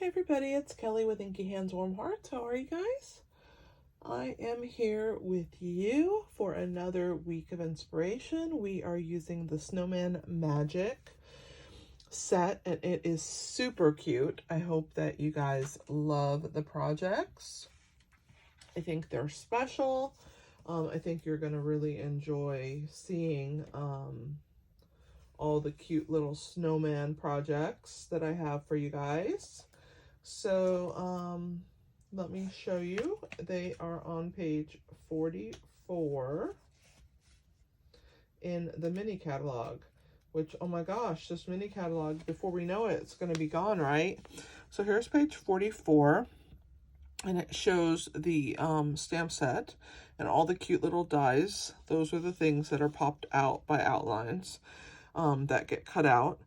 Hey everybody, it's Kelly with Inky Hands Warm Hearts. How are you guys? I am here with you for another week of inspiration. We are using the Snowman Magic set and it is super cute. I hope that you guys love the projects. I think they're special. I think you're going to really enjoy seeing all the cute little snowman projects that I have for you guys. So let me show you. They are on page 44 in the mini catalog, which, oh my gosh, this mini catalog, before we know it, it's going to be gone, right? So here's page 44, and it shows the stamp set and all the cute little dies. Those are the things that are popped out by outlines that get cut out.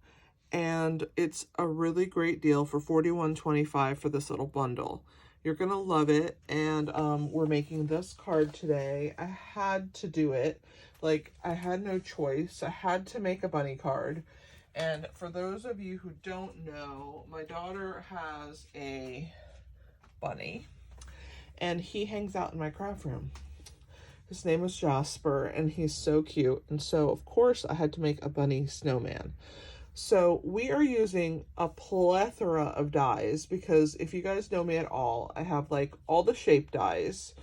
And it's a really great deal for $41.25 for this little bundle. You're gonna love it. And we're making this card today. I had to do it. Like, I had no choice. I had to make a bunny card. And for those of you who don't know, my daughter has a bunny and he hangs out in my craft room. His name is Jasper and he's so cute. And so of course I had to make a bunny snowman. So we are using a plethora of dies because if you guys know me at all, I have like all the shape dies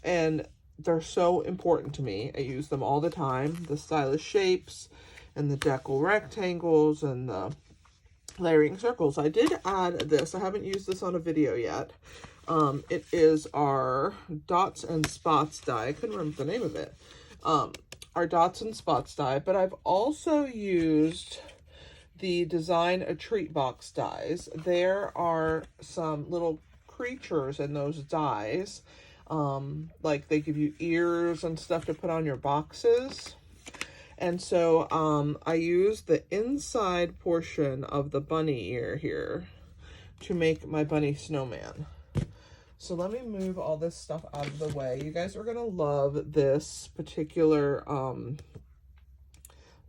and they're so important to me. I use them all the time. The stylish shapes and the decal rectangles and the layering circles. I did add this. I haven't used this on a video yet. It is our dots and spots die. I couldn't remember the name of it. Our dots and spots die, but I've also used the Design a Treat Box dies. There are some little creatures in those dies. Like they give you ears and stuff to put on your boxes. And so I used the inside portion of the bunny ear here to make my bunny snowman. So let me move all this stuff out of the way. You guys are going to love this particular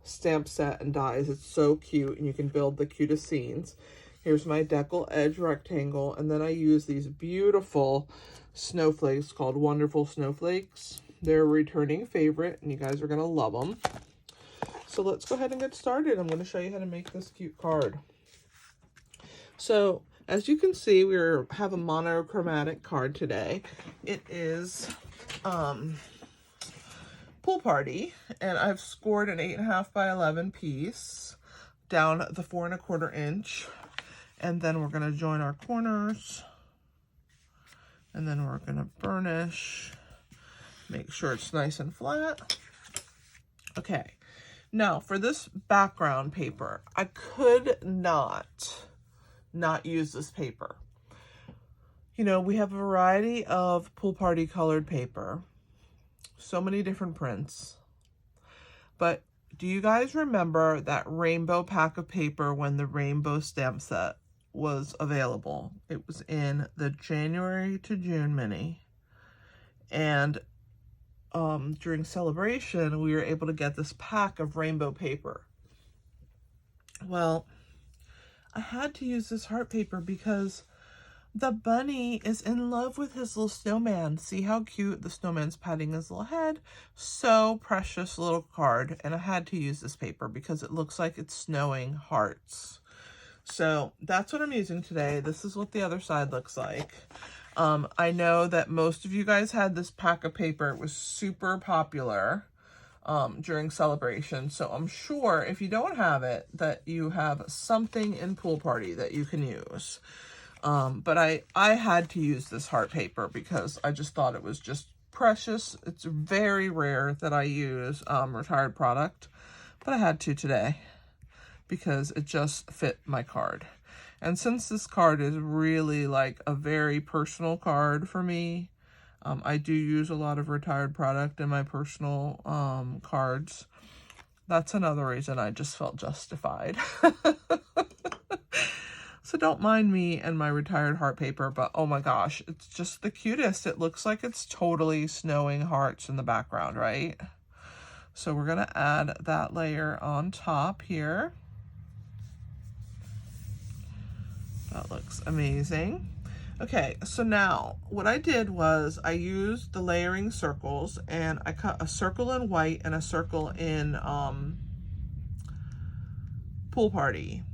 stamp set and dies. It's so cute and you can build the cutest scenes. Here's my decal edge rectangle, and then I use these beautiful snowflakes called Wonderful Snowflakes. They're a returning favorite and you guys are going to love them. So let's go ahead and get started. I'm going to show you how to make this cute card. So as you can see, we have a monochromatic card today. It is Pool Party, and I've scored an 8.5 by 11 piece down the 4 1/4 inch, and then we're going to join our corners, and then we're going to burnish, make sure it's nice and flat. Okay, now for this background paper, I could not use this paper. You know, we have a variety of Pool Party colored paper. So many different prints. But do you guys remember that rainbow pack of paper when the rainbow stamp set was available? It was in the January to June mini. And during celebration, we were able to get this pack of rainbow paper. Well, I had to use this heart paper because the bunny is in love with his little snowman. See how cute the snowman's patting his little head? So precious little card. And I had to use this paper because it looks like it's snowing hearts. So that's what I'm using today. This is what the other side looks like. I know that most of you guys had this pack of paper. It was super popular during celebration. So I'm sure if you don't have it, that you have something in Pool Party that you can use. But I had to use this heart paper because I just thought it was just precious. It's very rare that I use retired product, but I had to today because it just fit my card. And since this card is really like a very personal card for me, I do use a lot of retired product in my personal cards. That's another reason I just felt justified. So don't mind me and my retired heart paper, but oh my gosh, it's just the cutest. It looks like it's totally snowing hearts in the background, right? So we're going to add that layer on top here. That looks amazing. Okay, so now what I did was I used the layering circles, and I cut a circle in white and a circle in Pool Party.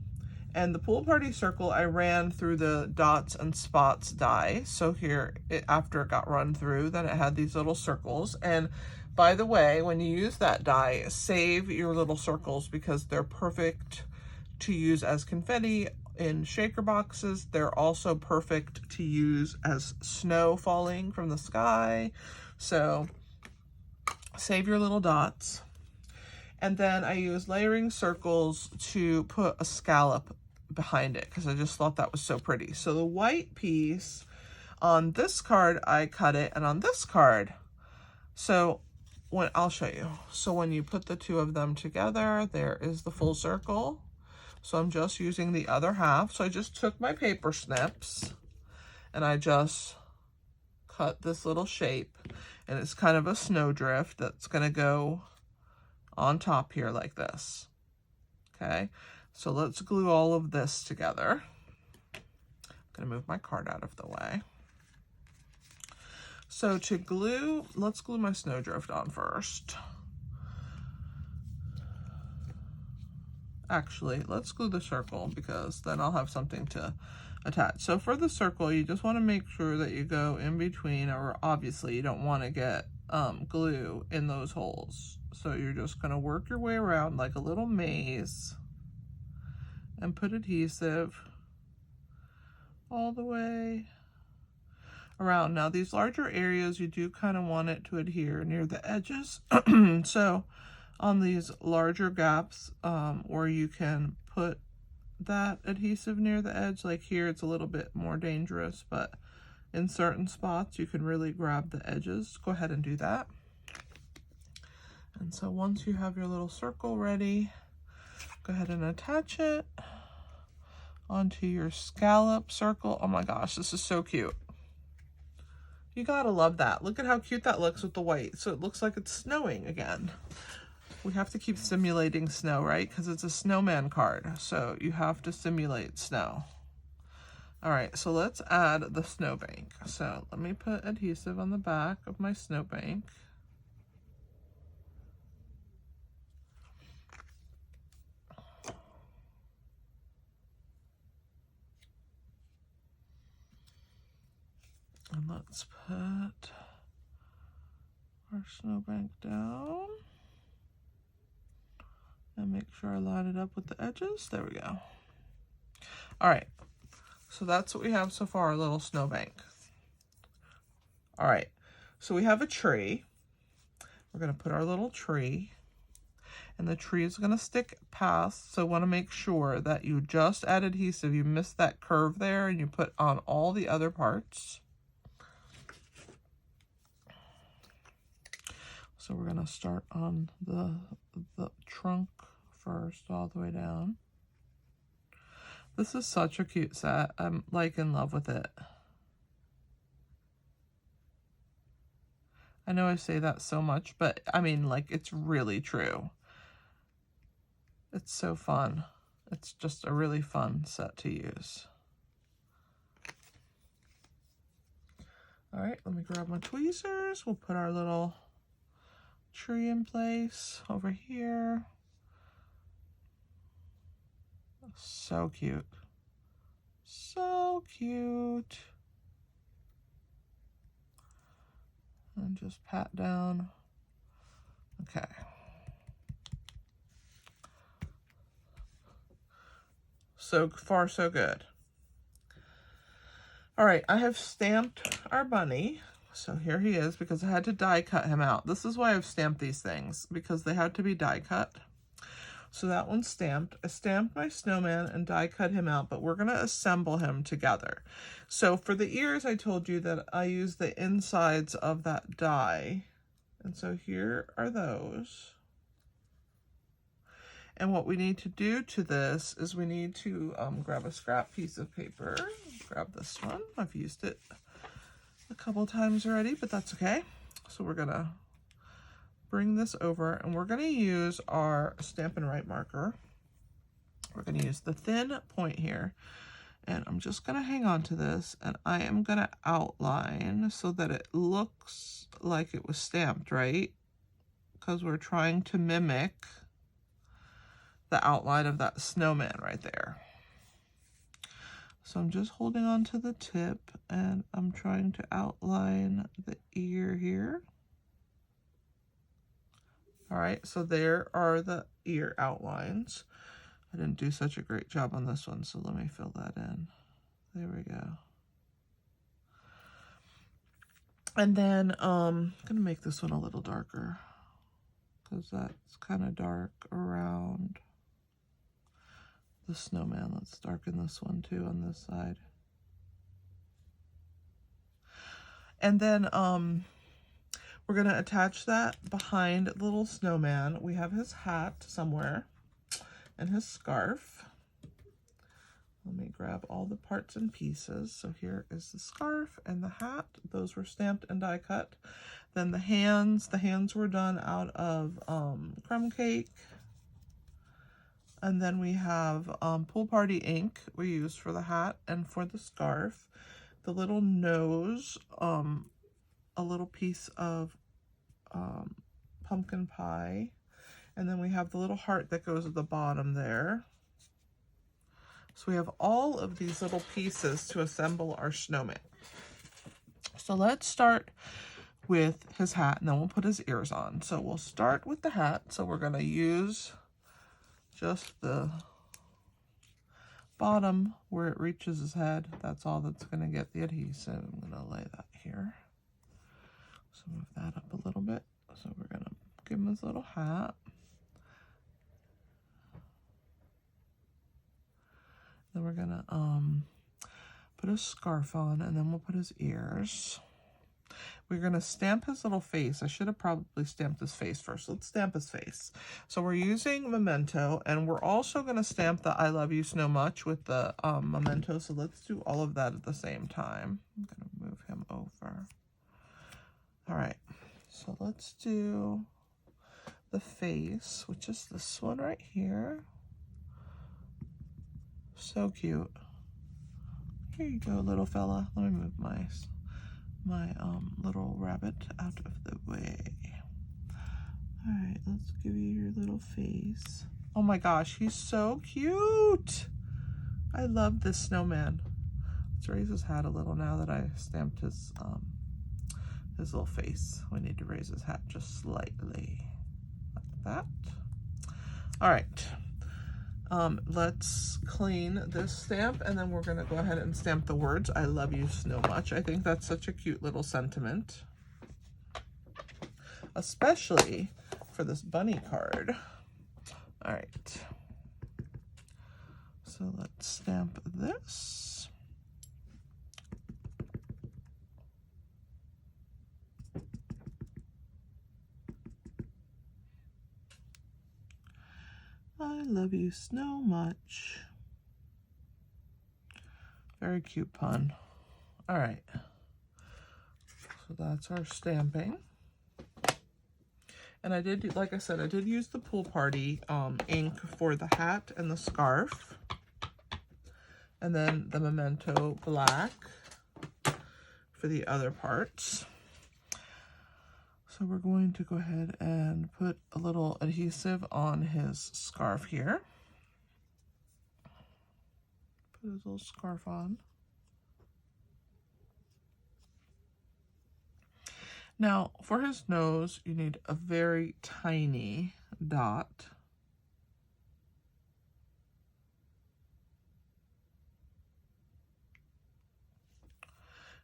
And the Pool Party circle I ran through the dots and spots die. So here, after it got run through, then it had these little circles. And by the way, when you use that die, save your little circles because they're perfect to use as confetti in shaker boxes. They're also perfect to use as snow falling from the sky. So save your little dots. And then I use layering circles to put a scallop behind it because I just thought that was so pretty. So the white piece on this card, I cut it, and on this card, so I'll show you. So when you put the two of them together, there is the full circle. So I'm just using the other half. So I just took my paper snips and I just cut this little shape, and it's kind of a snowdrift that's gonna go on top here like this. Okay, so let's glue all of this together. I'm gonna move my card out of the way. So to glue, let's glue my snowdrift on first. Actually, let's glue the circle because then I'll have something to attach. So for the circle, you just want to make sure that you go in between, or obviously you don't want to get glue in those holes. So you're just going to work your way around like a little maze and put adhesive all the way around. Now these larger areas, you do kind of want it to adhere near the edges. So on these larger gaps, or you can put that adhesive near the edge, like here it's a little bit more dangerous, but in certain spots you can really grab the edges. Go ahead and do that. And so once you have your little circle ready, go ahead and attach it onto your scallop circle. Oh my gosh, this is so cute. You gotta love that. Look at how cute that looks with the white. So it looks like it's snowing again. We have to keep simulating snow, right? Because it's a snowman card, so you have to simulate snow. All right, so let's add the snowbank. So let me put adhesive on the back of my snowbank. And let's put our snowbank down. And make sure I line it up with the edges. There we go. All right, so that's what we have so far, a little snowbank. All right, so we have a tree. We're gonna put our little tree, and the tree is gonna stick past, so want to make sure that you just add adhesive. You missed that curve there, and you put on all the other parts. So we're gonna start on the trunk first, all the way down. This is such a cute set. I'm like in love with it. I know I say that so much, but I mean, like, it's really true. It's so fun. It's just a really fun set to use. All right, let me grab my tweezers. We'll put our little tree in place over here. So cute. So cute. And just pat down. Okay. So far, so good. All right, I have stamped our bunny. So here he is, because I had to die cut him out. This is why I've stamped these things, because they had to be die cut. So that one's stamped. I stamped my snowman and die cut him out, but we're gonna assemble him together. So for the ears, I told you that I use the insides of that die. And so here are those. And what we need to do to this is we need to grab a scrap piece of paper. Grab this one. I've used it a couple times already, but that's okay. So we're gonna bring this over, and we're going to use our Stampin' Up marker. We're going to use the thin point here, And I'm just going to hang on to this, and I am going to outline so that it looks like it was stamped, right? Because we're trying to mimic the outline of that snowman right there. So I'm just holding on to the tip, and I'm trying to outline the ear here. All right, so there are the ear outlines. I didn't do such a great job on this one, so let me fill that in. There we go. And then I'm gonna make this one a little darker because that's kind of dark around the snowman. Let's darken this one too on this side. And then we're gonna attach that behind the little snowman. We have his hat somewhere and his scarf. Let me grab all the parts and pieces. So here is the scarf and the hat. Those were stamped and die cut. Then the hands were done out of crumb cake. And then we have Pool Party ink we used for the hat and for the scarf. The little nose, a little piece of pumpkin pie. And then we have the little heart that goes at the bottom there. So we have all of these little pieces to assemble our snowman. So let's start with his hat, and then we'll put his ears on. So we'll start with the hat. So we're going to use just the bottom where it reaches his head. That's all that's going to get the adhesive. I'm going to lay that here. So move that up a little bit. So we're going to give him his little hat. Then we're gonna put a scarf on, and then we'll put his ears. We're gonna stamp his little face. I should have probably stamped his face first. Let's stamp his face. So we're using Memento, and we're also gonna stamp the I Love You So Much with the Memento. So let's do all of that at the same time. I'm gonna move him over. All right, so let's do the face, which is this one right here. So cute. Here you go, little fella. Let me move my little rabbit out of the way. All right, let's give you your little face. Oh my gosh, he's so cute. I love this snowman. Let's raise his hat a little now that I stamped his little face. We need to raise his hat just slightly, like that. All right. Let's clean this stamp, and then we're going to go ahead and stamp the words, I love you so much. I think that's such a cute little sentiment, especially for this bunny card. All right. So let's stamp this. I love you so much. Very cute pun. All right. So that's our stamping. And I did, like I said, I did use the Pool Party ink for the hat and the scarf. And then the Memento black for the other parts. So we're going to go ahead and put a little adhesive on his scarf here. Put his little scarf on. Now, for his nose, you need a very tiny dot.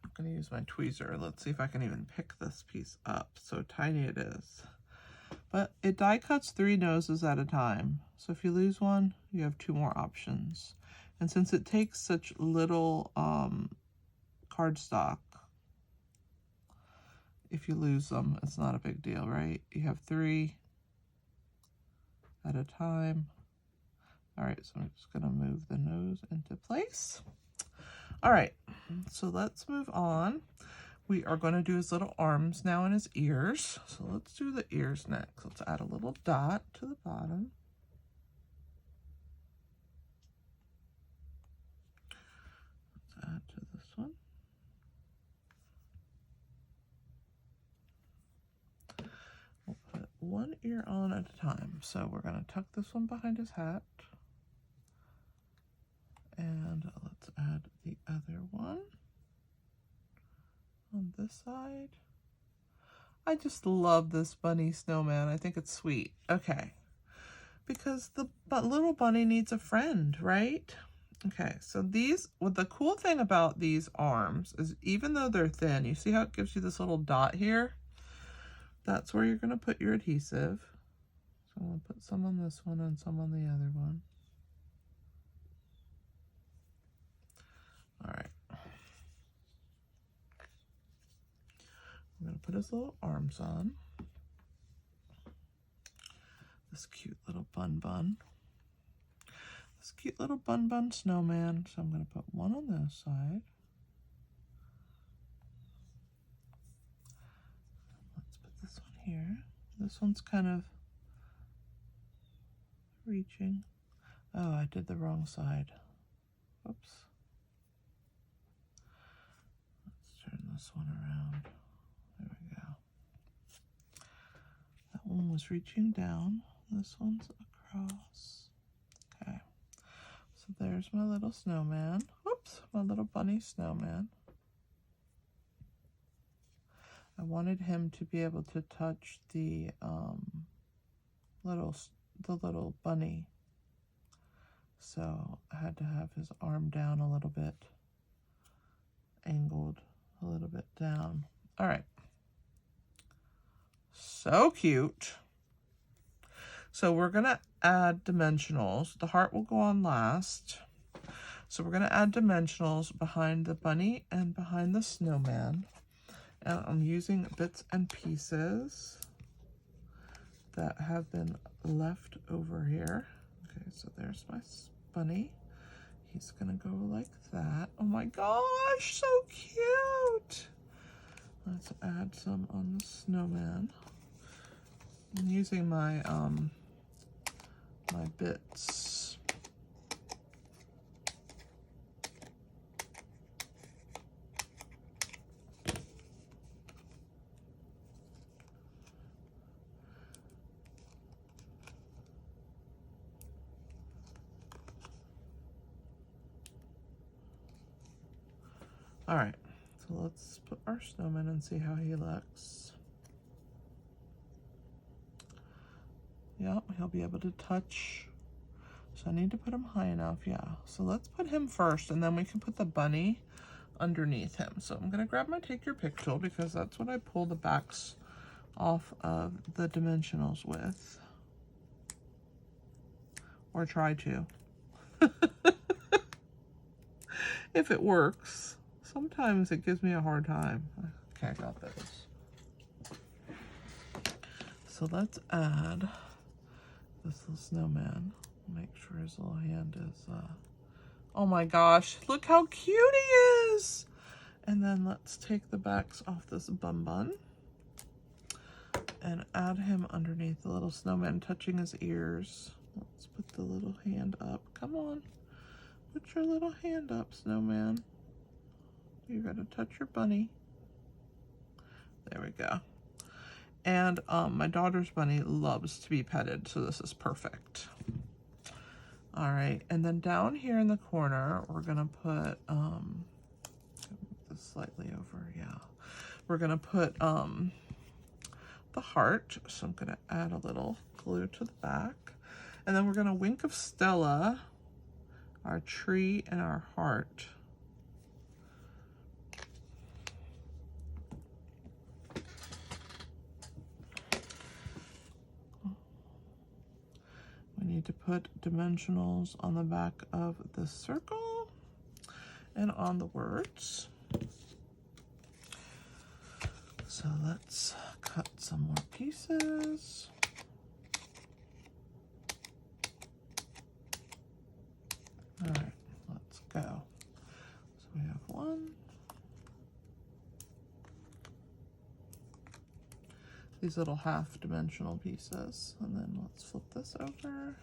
I'm going to use my tweezer. Let's see if I can even pick this piece up. So tiny it is. But it die cuts 3 noses at a time. So if you lose one, you have 2 more options. And since it takes such little cardstock, if you lose them, it's not a big deal, right? You have 3 at a time. All right, so I'm just going to move the nose into place. All right, so let's move on. We are going to do his little arms now and his ears. So let's do the ears next. Let's add a little dot to the bottom. one ear on at a time. So we're going to tuck this one behind his hat. And let's add the other one on this side. I just love this bunny snowman. I think it's sweet. Okay. Because the little bunny needs a friend, right? Okay, so these, well, the cool thing about these arms is even though they're thin, you see how it gives you this little dot here? That's where you're going to put your adhesive. So I'm going to put some on this one and some on the other one. All right. I'm going to put his little arms on. This cute little bun. This cute little bun snowman. So I'm going to put one on this side. Let's put this one here. This one's kind of reaching. Oh, I did the wrong side. Oops. Let's turn this one around. There we go. That one was reaching down. This one's across. Okay. So there's my little snowman. Whoops, my little bunny snowman. I wanted him to be able to touch the little bunny. So I had to have his arm down a little bit, angled a little bit down. All right. So cute. So we're going to add dimensionals. The heart will go on last. So we're going to add dimensionals behind the bunny and behind the snowman. And I'm using bits and pieces that have been left over here. Okay, so there's my bunny. He's going to go like that. Oh my gosh, so cute. Let's add some on the snowman. I'm using my my bits. All right, so let's put our snowman and see how he looks. Yep, he'll be able to touch. So I need to put him high enough, yeah. So let's put him first, and then we can put the bunny underneath him. So I'm gonna grab my Take Your Pick tool because that's what I pull the backs off of the dimensionals with. Or try to. If it works. Sometimes it gives me a hard time. Okay, I got those. So let's add this little snowman. Make sure his little hand is, oh my gosh, look how cute he is! And then let's take the backs off this bun and add him underneath the little snowman, touching his ears. Let's put the little hand up. Come on, put your little hand up, snowman. You gotta touch your bunny. There we go. And my daughter's bunny loves to be petted, so this is perfect. All right, and then down here in the corner, we're gonna put, move this slightly over, yeah. We're gonna put the heart, so I'm gonna add a little glue to the back. And then we're gonna Wink of Stella, our tree, and our heart. We need to put dimensionals on the back of the circle and on the words. So let's cut some more pieces. All right, let's go. So we have one. These little half-dimensional pieces, and then let's flip this over.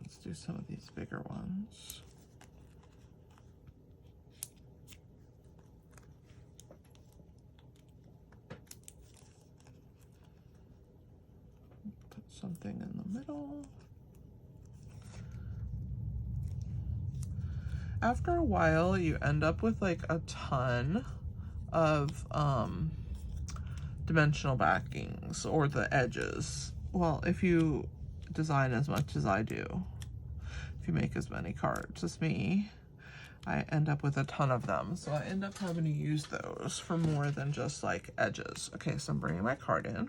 Let's do some of these bigger ones. something in the middle. After a while, you end up with like a ton of dimensional backings, or the edges. Well, if you design as much as I do, if you make as many cards as me, I end up with a ton of them. So I end up having to use those for more than just like edges. Okay, so I'm bringing my card in.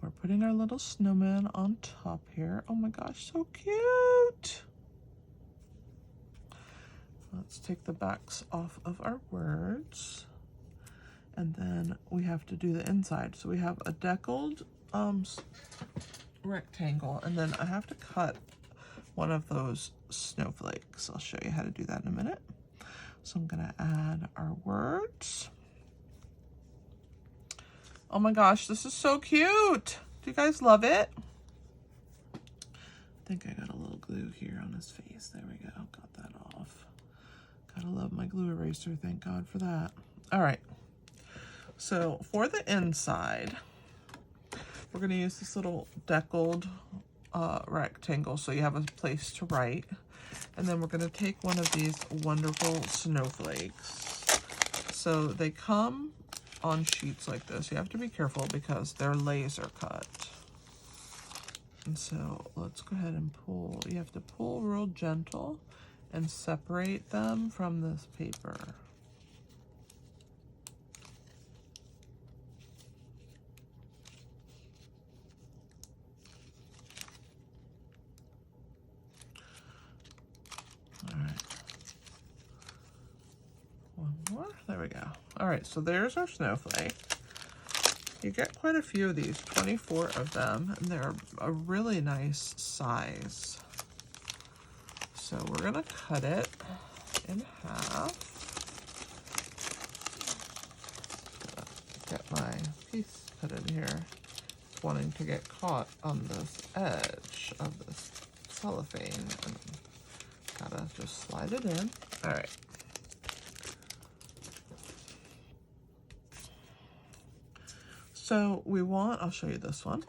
We're putting our little snowman on top here. Oh my gosh, so cute. Let's take the backs off of our words. And then we have to do the inside. So we have a deckled rectangle, and then I have to cut one of those snowflakes. I'll show you how to do that in a minute. So I'm gonna add our words. Oh my gosh, this is so cute. Do you guys love it? I think I got a little glue here on his face. There we go, got that off. Gotta love my glue eraser, thank God for that. All right, so for the inside, we're gonna use this little deckled rectangle so you have a place to write. And then we're gonna take one of these wonderful snowflakes. So they come on sheets like this. You have to be careful because they're laser cut. And so let's go ahead and pull. You have to pull real gentle and separate them from this paper. All right. One more. There we go. All right, so there's our snowflake. You get quite a few of these, 24 of them, and they're a really nice size. So we're gonna cut it in half. Get my piece put in here. It's wanting to get caught on this edge of this cellophane, and gotta just slide it in. All right. So we want, I'll show you this one.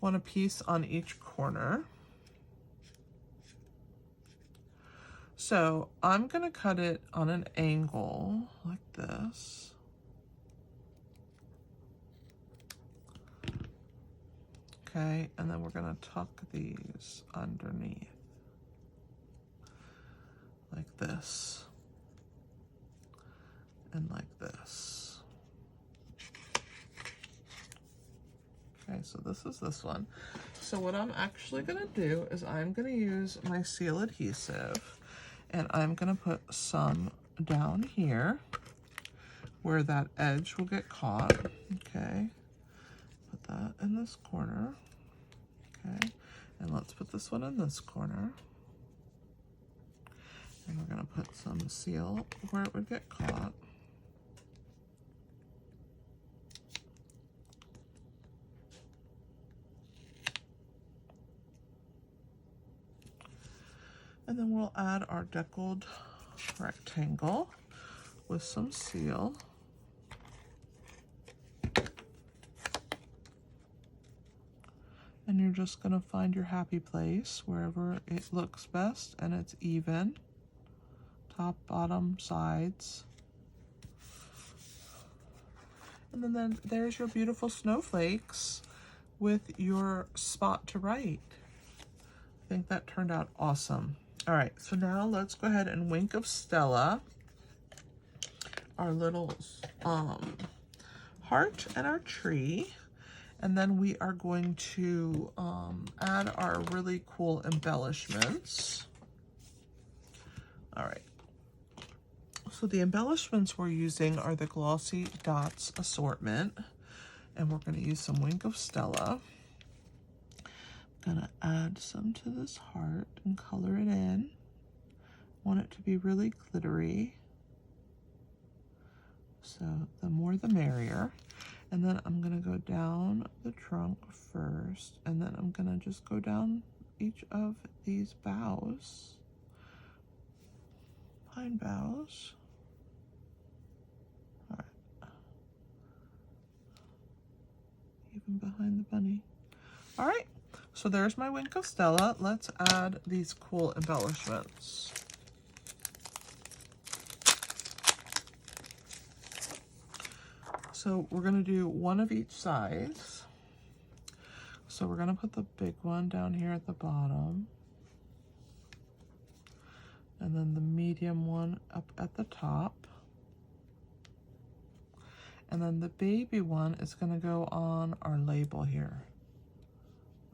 Want a piece on each corner. So I'm gonna cut it on an angle like this. Okay, and then we're gonna tuck these underneath like this and like this. Okay, so this is this one. So what I'm actually gonna do is I'm gonna use my seal adhesive, and I'm gonna put some down here where that edge will get caught. Okay, put that in this corner. Okay, and let's put this one in this corner. And we're gonna put some seal where it would get caught. And then we'll add our deckled rectangle with some seal. And you're just gonna find your happy place wherever it looks best and it's even. Top, bottom, sides. And then there's your beautiful snowflakes with your spot to write. I think that turned out awesome. All right, so now let's go ahead and Wink of Stella our little heart and our tree. And then we are going to add our really cool embellishments. All right. So the embellishments we're using are the Glossy Dots assortment. And we're going to use some Wink of Stella. I'm going to add some to this heart and color it in. Want it to be really glittery. So the more the merrier. And then I'm going to go down the trunk first, and then I'm going to just go down each of these boughs, pine boughs. All right. hidden behind the bunny. All right, so there's my Wink of Stella. Let's add these cool embellishments. So we're gonna do one of each size. So we're gonna put the big one down here at the bottom, and then the medium one up at the top. And then the baby one is gonna go on our label here.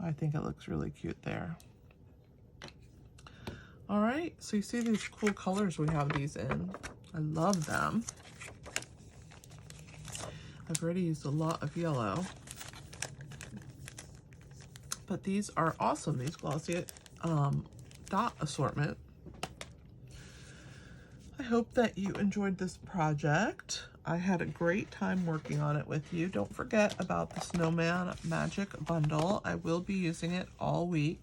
I think it looks really cute there. All right, so you see these cool colors we have these in. I love them. I've already used a lot of yellow. But these are awesome, these glossy dot assortment. I hope that you enjoyed this project. I had a great time working on it with you. Don't forget about the Snowman Magic Bundle. I will be using it all week.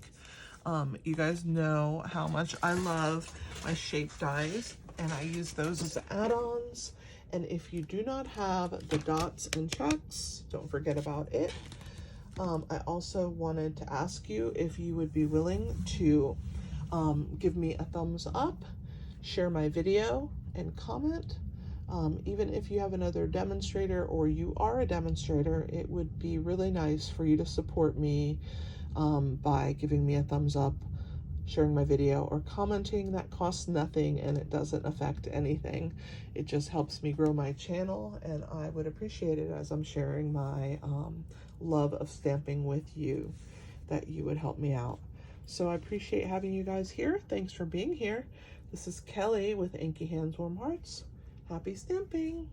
You guys know how much I love my shape dies, and I use those as add-ons. And if you do not have the dots and checks, don't forget about it. I also wanted to ask you if you would be willing to give me a thumbs up, share my video, and comment. Even if you have another demonstrator or you are a demonstrator, it would be really nice for you to support me by giving me a thumbs up, sharing my video, or commenting. That costs nothing and it doesn't affect anything. It just helps me grow my channel, and I would appreciate it as I'm sharing my love of stamping with you, that you would help me out. So I appreciate having you guys here. Thanks for being here. This is Kelly with Inky Hands Warm Hearts. Happy stamping!